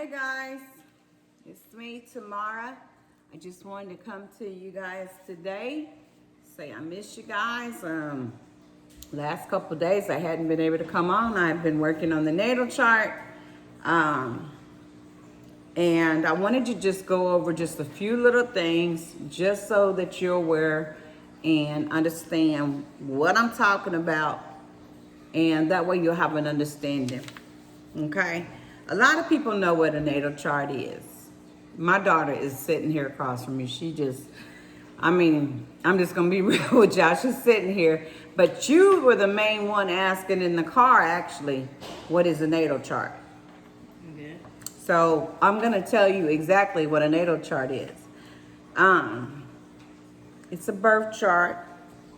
Hey guys, it's me, Tamara. I just wanted to come to you guys today, say I miss you guys. Last couple of days I hadn't been able to come on. I've been working on the natal chart. And I wanted to just go over just a few little things just so that you're aware and understand what I'm talking about. And that way you'll have an understanding. Okay? A lot of people know what a natal chart is. My daughter is sitting here across from me. I'm just going to be real with y'all. She's sitting here. But you were the main one asking in the car, actually, what is a natal chart? Okay. So I'm going to tell you exactly what a natal chart is. It's a birth chart.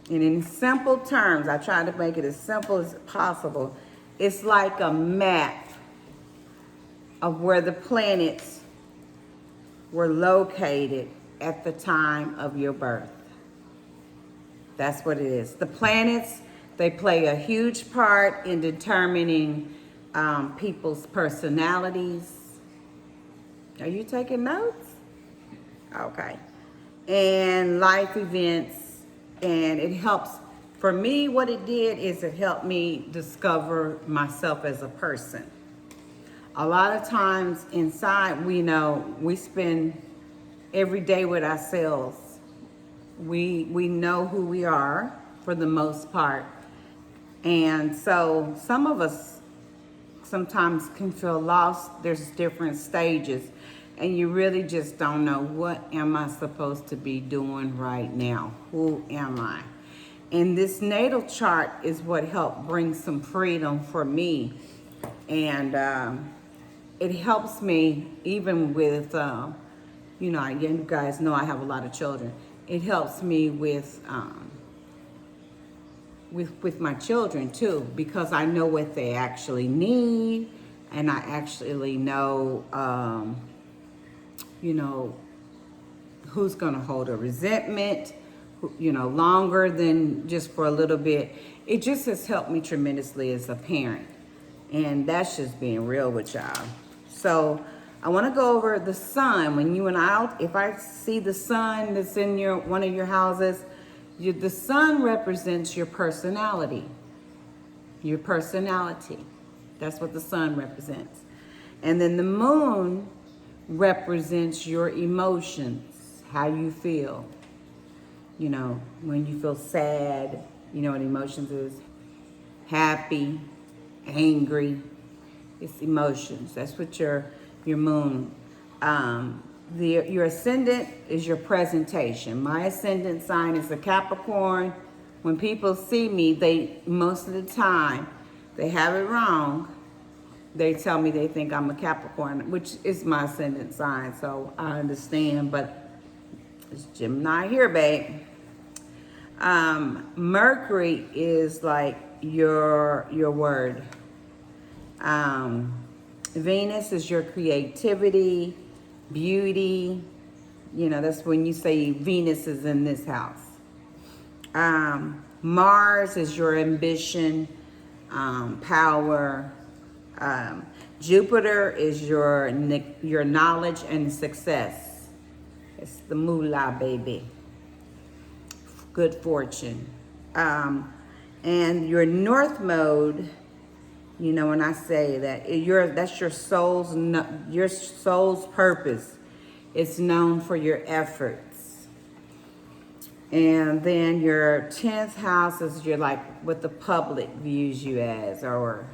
And in simple terms, I try to make it as simple as possible. It's like a map of where the planets were located at the time of your birth. That's what it is. The planets, they play a huge part in determining people's personalities. Are you taking notes? Okay. And life events. And it helps, for me, what it did is it helped me discover myself as a person. A lot of times inside, we spend every day with ourselves. We know who we are for the most part. And so some of us sometimes can feel lost. There's different stages. And you really just don't know, what am I supposed to be doing right now? Who am I? And this natal chart is what helped bring some freedom for me. And it helps me even with, you guys know I have a lot of children. It helps me with my children too, because I know what they actually need, and I actually know, who's gonna hold a resentment, longer than just for a little bit. It just has helped me tremendously as a parent. And that's just being real with y'all. So I want to go over the sun. When you and I, if I see the sun that's in one of your houses, the sun represents your personality. Your personality. That's what the sun represents. And then the moon represents your emotions, how you feel. When you feel sad, you know what emotions is? Happy, angry. It's emotions. That's what your moon. Your ascendant is your presentation. My ascendant sign is a Capricorn. When people see me, most of the time they have it wrong. They tell me they think I'm a Capricorn, which is my ascendant sign, so I understand. But it's Gemini here, babe. Mercury is like your word. Venus is your creativity, beauty. That's when you say Venus is in this house. Mars is your ambition, power. Jupiter is your knowledge and success. It's the moolah, baby. Good fortune. And your north mode, when I say that, that's your soul's purpose. It's known for your efforts. And then your 10th house is what the public views you as, or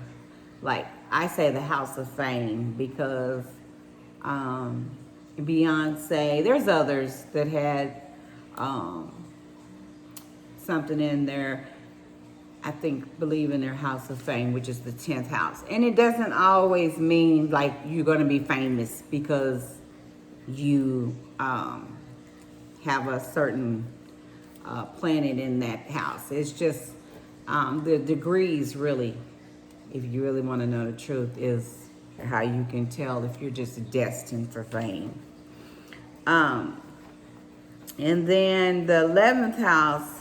like I say the house of fame, because Beyonce, there's others that had something in there, I think, believe in their house of fame, which is the 10th house. And it doesn't always mean like you're going to be famous because you have a certain planet in that house. It's just the degrees, really, if you really want to know the truth, is how you can tell if you're just destined for fame. And then the 11th house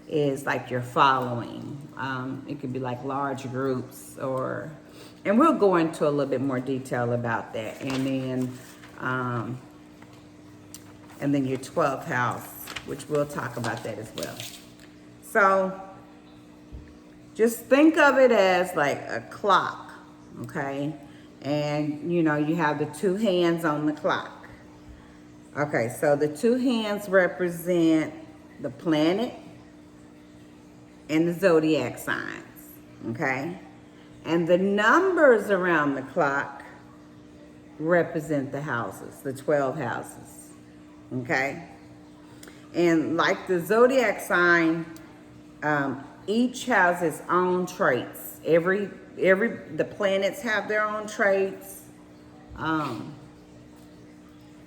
is like your following. It could be like large groups, or And we'll go into a little bit more detail about that. And then your 12th house, which we'll talk about that as well. So just think of it as like a clock, okay? And you know, you have the two hands on the clock. Okay, so the two hands represent the planet and the zodiac signs, okay? And the numbers around the clock represent the houses, the 12 houses, okay? And like the zodiac sign, each has its own traits. The planets have their own traits.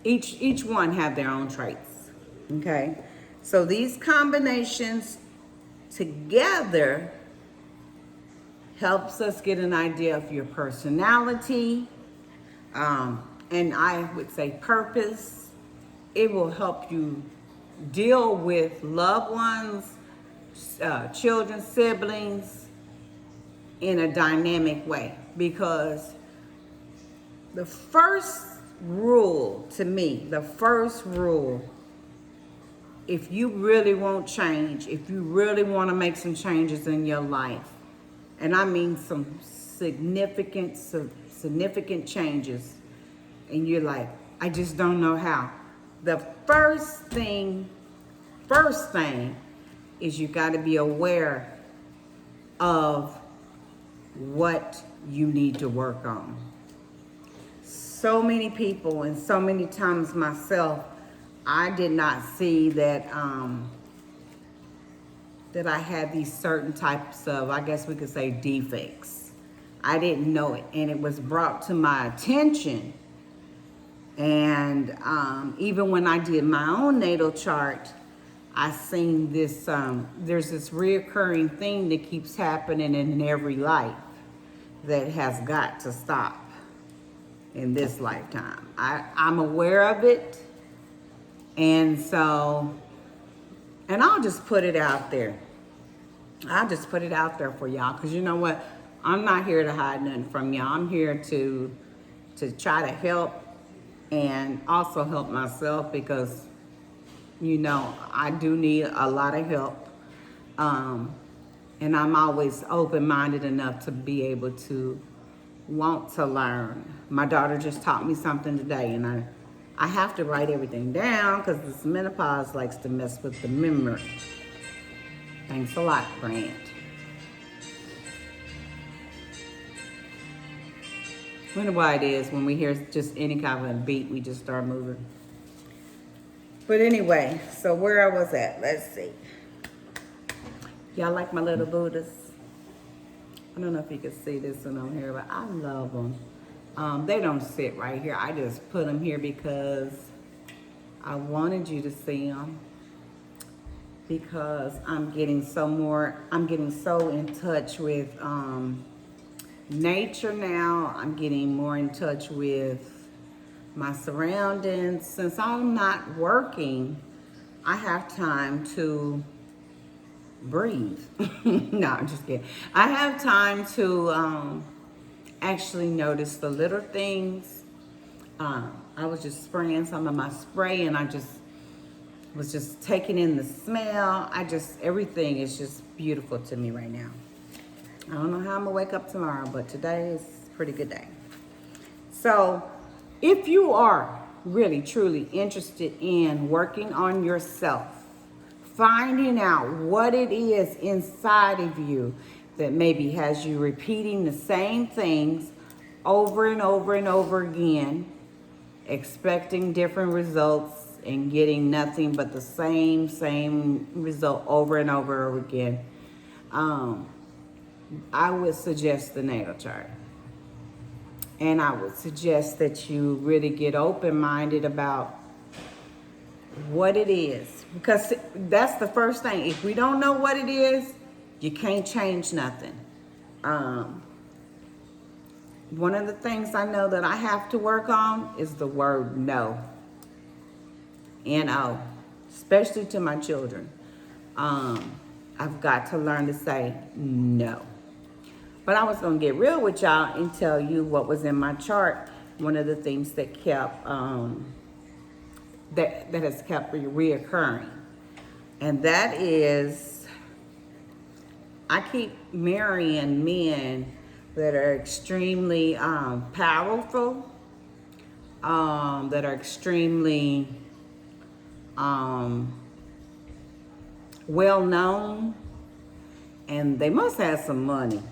Each one have their own traits, okay? So these combinations together helps us get an idea of your personality, and I would say purpose. It will help you deal with loved ones, children, siblings in a dynamic way. Because the first rule to me, if you really want change, if you really want to make some changes in your life, and I mean some significant changes, and you're like, I just don't know how. The first thing is you got to be aware of what you need to work on. So many people, and so many times myself, I did not see that that I had these certain types of, I guess we could say, defects. I didn't know it, and it was brought to my attention. And even when I did my own natal chart, I seen this, there's this reoccurring thing that keeps happening in every life that has got to stop in this lifetime. I'm aware of it. And so, and I'll just put it out there. I'll just put it out there for y'all, because you know what? I'm not here to hide nothing from y'all. I'm here to try to help, and also help myself, because, you know, I do need a lot of help. And I'm always open-minded enough to be able to want to learn. My daughter just taught me something today, and I have to write everything down because this menopause likes to mess with the memory. Thanks a lot, Grant. Wonder why it is when we hear just any kind of a beat, we just start moving. But anyway, so where I was at, let's see. Y'all like my little Buddhas? I don't know if you can see this one on here, but I love them. They don't sit right here. I just put them here because I wanted you to see them. Because I'm getting so in touch with nature now. I'm getting more in touch with my surroundings. Since I'm not working, I have time to breathe. No, I'm just kidding. I have time to actually notice the little things. I was just spraying some of my spray, and I was just taking in the smell. Everything is just beautiful to me right now. I don't know how I'm gonna wake up tomorrow, but today is a pretty good day. So if you are really, truly interested in working on yourself, finding out what it is inside of you that maybe has you repeating the same things over and over and over again, expecting different results and getting nothing but the same result over and over again, I would suggest the natal chart. And I would suggest that you really get open-minded about what it is. Because that's the first thing. If we don't know what it is, you can't change nothing. One of the things I know that I have to work on is the word no. N-O. Especially to my children. I've got to learn to say no. But I was going to get real with y'all and tell you what was in my chart. One of the things that kept, that has kept reoccurring. And that is, I keep marrying men that are extremely powerful, that are extremely well known, and they must have some money.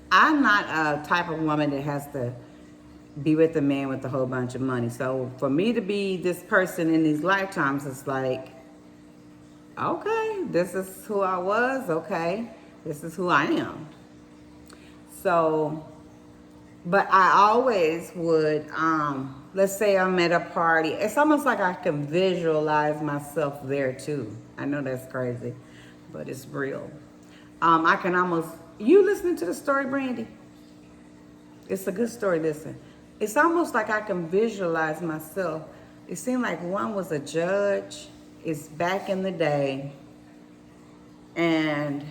I'm not a type of woman that has to be with a man with a whole bunch of money. So for me to be this person in these lifetimes, it's like, okay, this is who I was, okay, this is who I am. So, but I always would, let's say I'm at a party, it's almost like I can visualize myself there too. I know that's crazy, but it's real. I can almost, you listening to the story, Brandy? It's a good story, listen. It's almost like I can visualize myself. It seemed like one was a judge. It's back in the day. And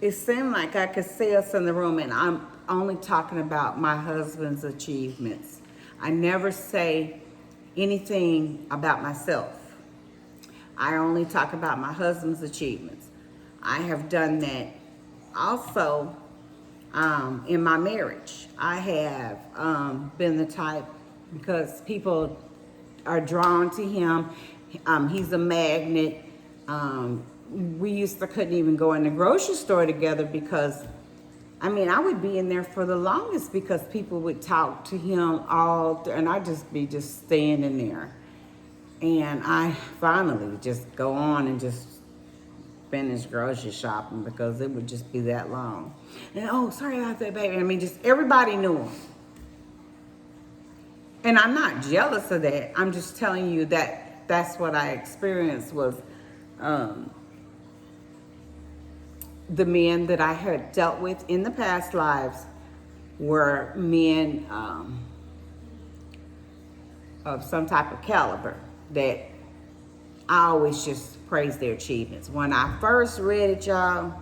it seemed like I could see us in the room, and I'm only talking about my husband's achievements. I never say anything about myself. I only talk about my husband's achievements. I have done that also in my marriage. I have been the type, because people are drawn to him. He's a magnet. We couldn't even go in the grocery store together because, I mean, I would be in there for the longest because people would talk to him and I'd just be standing there. And I finally just go on and just finish grocery shopping because it would just be that long. And, oh, sorry about that, baby. I mean, just everybody knew him. And I'm not jealous of that. I'm just telling you that that's what I experienced was the men that I had dealt with in the past lives were men of some type of caliber that I always just praise their achievements. When I first read it, y'all,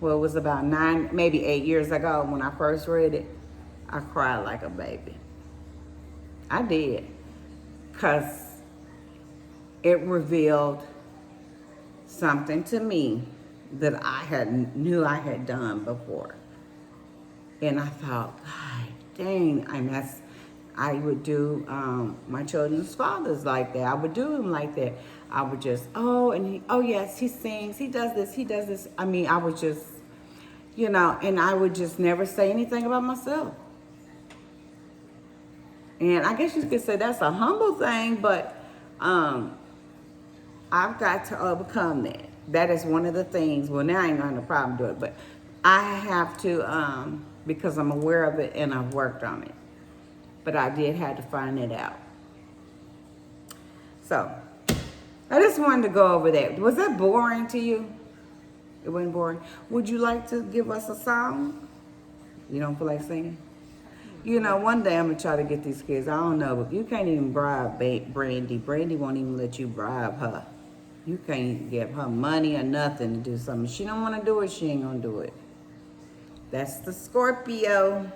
well, it was about 9, maybe 8 years ago when I first read it, I cried like a baby. I did, because it revealed something to me that I knew I had done before. And I thought, God dang, I would do my children's fathers like that. I would do him like that. I would just, oh yes, he sings, he does this. I mean, I would just, and I would just never say anything about myself. And I guess you could say that's a humble thing, but I've got to overcome that. That is one of the things. Well, now I ain't gonna have no problem doing it, but I have to, because I'm aware of it and I've worked on it. But I did have to find it out. So, I just wanted to go over that. Was that boring to you? It wasn't boring. Would you like to give us a song? You don't feel like singing? One day I'm going to try to get these kids. I don't know, but you can't even bribe Brandy. Brandy won't even let you bribe her. You can't give her money or nothing to do something. If she don't want to do it, she ain't going to do it. That's the Scorpio.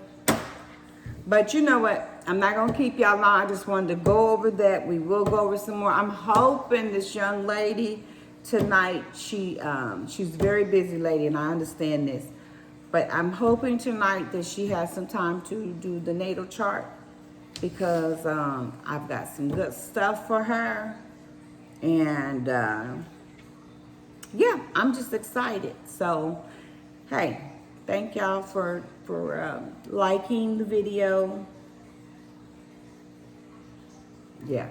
But you know what? I'm not going to keep y'all long. I just wanted to go over that. We will go over some more. I'm hoping this young lady tonight, she's a very busy lady, and I understand this. But I'm hoping tonight that she has some time to do the natal chart, because I've got some good stuff for her. And yeah, I'm just excited. So, hey, thank y'all for liking the video. Yeah,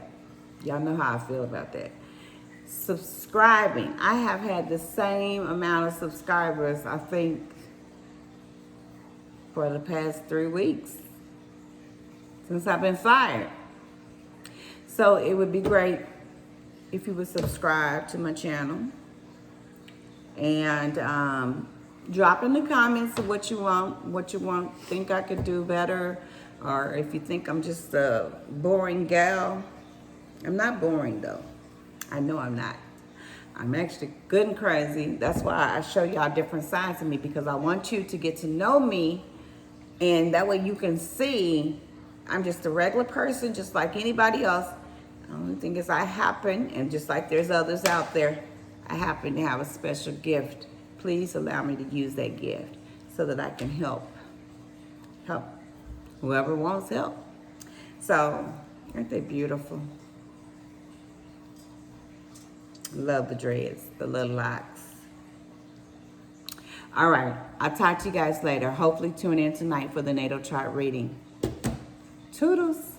y'all know how I feel about that. Subscribing. I have had the same amount of subscribers, I think, for the past 3 weeks since I've been fired. So it would be great if you would subscribe to my channel and drop in the comments of what you want, think I could do better, or if you think I'm just a boring gal. I'm not boring though. I know I'm not. I'm actually good and crazy. That's why I show y'all different sides of me, because I want you to get to know me, and that way you can see I'm just a regular person, just like anybody else. The only thing is I happen, and just like there's others out there, I happen to have a special gift. Please allow me to use that gift so that I can help whoever wants help. So, aren't they beautiful? Love the dreads, the little locks. All right, I'll talk to you guys later. Hopefully tune in tonight for the natal chart reading. Toodles.